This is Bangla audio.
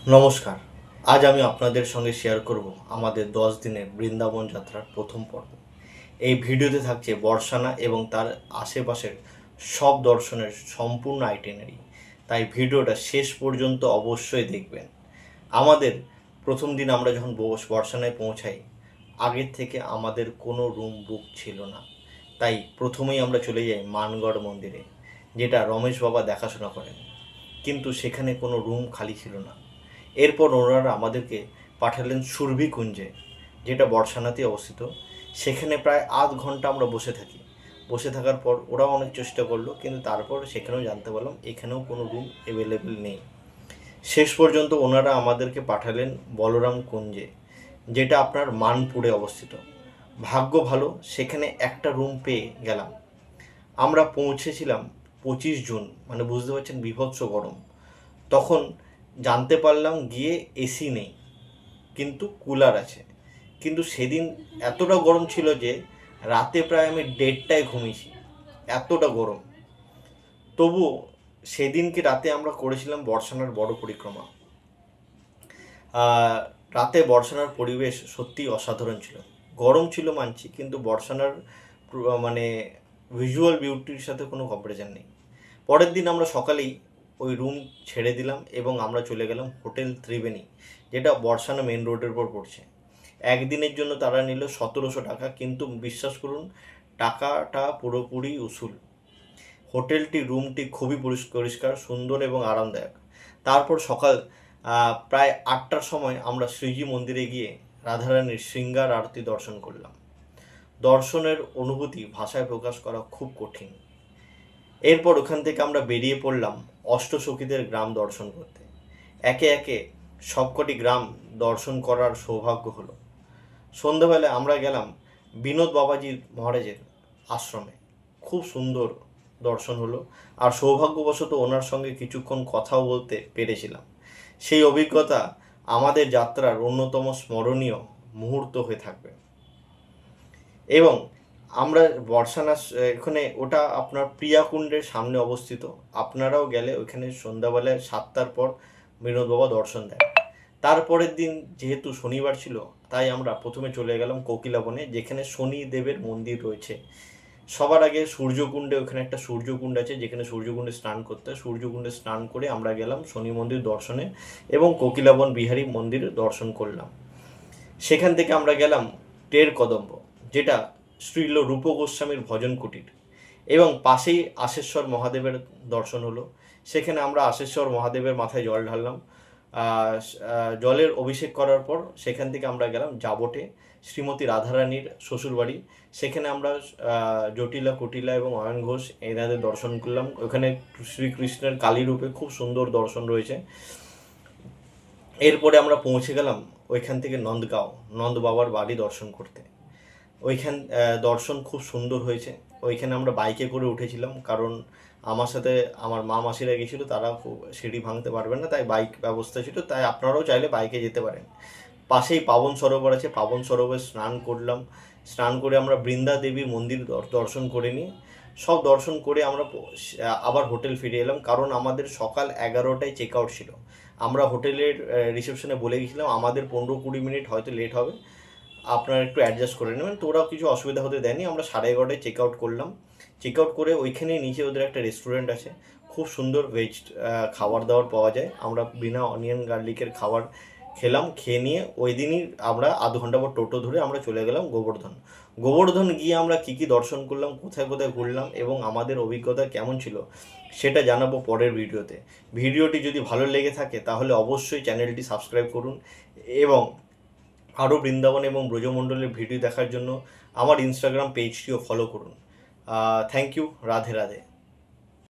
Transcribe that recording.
নমস্কার। আজ আমি আপনাদের সঙ্গে শেয়ার করব আমাদের 10 দিনের বৃন্দাবন যাত্রার প্রথম পর্ব। এই ভিডিওতে থাকছে বর্ষানা এবং তার আশেপাশের সব দর্শনের সম্পূর্ণ আইটিনারি। তাই ভিডিওটা শেষ পর্যন্ত অবশ্যই দেখবেন। আমাদের প্রথম দিন আমরা যখন বর্ষানায় পৌঁছাই, আগের থেকে আমাদের কোনো রুম বুক ছিল না। তাই প্রথমেই আমরা চলে যাই মানগড় মন্দিরে, যেটা রমেশ বাবা দেখাশোনা করেন। কিন্তু সেখানে কোনো রুম খালি ছিল না। এরপর ওনারা আমাদেরকে পাঠালেন সুরভিকুঞ্জে, যেটা বর্ষানাতে অবস্থিত। সেখানে প্রায় আধ ঘন্টা আমরা বসে থাকি। বসে থাকার পর ওরাও অনেক চেষ্টা করলো, কিন্তু তারপর সেখানেও জানতে পারলাম এখানেও কোনো রুম অ্যাভেলেবেল নেই। শেষ পর্যন্ত ওনারা আমাদেরকে পাঠালেন বলরাম কুঞ্জে, যেটা আপনার মানপুরে অবস্থিত। ভাগ্য ভালো, সেখানে একটা রুম পেয়ে গেলাম। আমরা পৌঁছেছিলাম 25 জুন, মানে বুঝতে পারছেন বীভৎস গরম। তখন জানতে পারলাম গিয়ে এসি নেই, কিন্তু কুলার আছে। কিন্তু সেদিন এতটা গরম ছিল যে রাতে প্রায় আমি 1:30টায় ঘুমিয়েছি, এতটা গরম। তবুও সেদিনকে রাতে আমরা করেছিলাম বর্ষানার বড় পরিক্রমা। রাতে বর্ষানার পরিবেশ সত্যিই অসাধারণ ছিল। গরম ছিল মানছি, কিন্তু বর্ষানার মানে ভিজুয়াল বিউটির সাথে কোনো কম্পারিজন নেই। পরের দিন আমরা সকালেই ওই রুম ছেড়ে দিলাম এবং আমরা চলে গেলাম হোটেল ত্রিবেণী, যেটা বর্ষানা মেন রোডের উপর পড়ছে। একদিনের জন্য তারা নিল 1700 টাকা, কিন্তু বিশ্বাস করুন টাকাটা পুরোপুরি উসুল। হোটেলটি রুমটি খুবই পরিষ্কার, সুন্দর এবং আরামদায়ক। তারপর সকাল প্রায় 8টার সময় আমরা শ্রীজি মন্দিরে গিয়ে রাধারানীর শৃঙ্গার আরতি দর্শন করলাম। দর্শনের অনুভূতি ভাষায় প্রকাশ করা খুব কঠিন। এরপর ওখান থেকে আমরা বেরিয়ে পড়লাম অষ্টসখীদের গ্রাম দর্শন করতে। একে একে সবকটি গ্রাম দর্শন করার সৌভাগ্য হলো। সন্ধ্যাবেলায় আমরা গেলাম বিনোদ বাবাজি মহারাজের আশ্রমে। খুব সুন্দর দর্শন হলো, আর সৌভাগ্যবশত ওনার সঙ্গে কিছুক্ষণ কথাও বলতে পেরেছিলাম। সেই অভিজ্ঞতা আমাদের যাত্রার অন্যতম স্মরণীয় মুহূর্ত হয়ে থাকবে। এবং আমরা বর্ষানা এখানে, ওটা আপনার প্রিয়াকুণ্ডের সামনে অবস্থিত। আপনারাও গেলে ওইখানে সন্ধ্যাবেলায় 7টার পর বিনোদ বাবা দর্শন দেয়। তারপরের দিন যেহেতু শনিবার ছিল, তাই আমরা প্রথমে চলে গেলাম কোকিলাবনে, যেখানে শনিদেবের মন্দির রয়েছে। সবার আগে সূর্যকুণ্ডে, ওখানে একটা সূর্যকুণ্ড আছে, যেখানে সূর্যকুণ্ডে স্নান করতে হয়। সূর্যকুণ্ডে স্নান করে আমরা গেলাম শনি মন্দির দর্শনে এবং কোকিলাবন বিহারী মন্দির দর্শন করলাম। সেখান থেকে আমরা গেলাম টের কদম্ব, যেটা শ্রীল রূপ গোস্বামীর ভজন কুটির, এবং পাশেই আশেশ্বর মহাদেবের দর্শন হলো। সেখানে আমরা আশেশ্বর মহাদেবের মাথায় জল ঢাললাম। জলের অভিষেক করার পর সেখান থেকে আমরা গেলাম জাবটে, শ্রীমতী রাধারানীর শ্বশুরবাড়ি। সেখানে আমরা জটিলা, কুটিলা এবং অয়ন ঘোষ এনাদের দর্শন করলাম। ওখানে শ্রীকৃষ্ণের কালী রূপে খুব সুন্দর দর্শন রয়েছে। এরপরে আমরা পৌঁছে গেলাম ওইখান থেকে নন্দগাঁও, নন্দ বাবার বাড়ি দর্শন করতে। ওইখান দর্শন খুব সুন্দর হয়েছে। ওইখানে আমরা বাইকে করে উঠেছিলাম, কারণ আমার সাথে আমার মা মাসিরা গেছিলো, তারা খুব সিঁড়ি ভাঙতে পারবেন না, তাই বাইক ব্যবস্থা ছিল। তাই আপনারাও চাইলে বাইকে যেতে পারেন। পাশেই পাবন সরোবর আছে, পাবন সরোবরে স্নান করলাম। স্নান করে আমরা বৃন্দা দেবীর মন্দির দর্শন করে নিই। সব দর্শন করে আমরা আবার হোটেল ফিরে এলাম, কারণ আমাদের সকাল 11টায় চেক আউট ছিল। আমরা হোটেলের রিসেপশনে বলে গেছিলাম আমাদের 15-20 মিনিট হয়তো লেট হবে, আপনারা একটু অ্যাডজাস্ট করে নেবেন। তো ওরাও কিছু অসুবিধা হতে দেয়নি। আমরা 11:30টায় চেক আউট করলাম। চেক আউট করে ওইখানেই নিচে ওদের একটা রেস্টুরেন্ট আছে, খুব সুন্দর ভেজ খাবার দাবার পাওয়া যায়। আমরা বিনা অনিয়ন গার্লিকের খাবার খেলাম। খেয়ে নিয়ে ওই দিনই আমরা আধ ঘন্টা পর টোটো ধরে আমরা চলে গেলাম গোবর্ধন। গোবর্ধন গিয়ে আমরা কী কী দর্শন করলাম, কোথায় কোথায় ঘুরলাম এবং আমাদের অভিজ্ঞতা কেমন ছিল, সেটা জানাবো পরের ভিডিওতে। ভিডিওটি যদি ভালো লেগে থাকে তাহলে অবশ্যই চ্যানেলটি সাবস্ক্রাইব করুন, এবং আরও বৃন্দাবন এবং ব্রজমণ্ডলের ভিডিও দেখার জন্য আমার ইনস্টাগ্রাম পেজটিও ফলো করুন। Thank you. রাধে রাধে।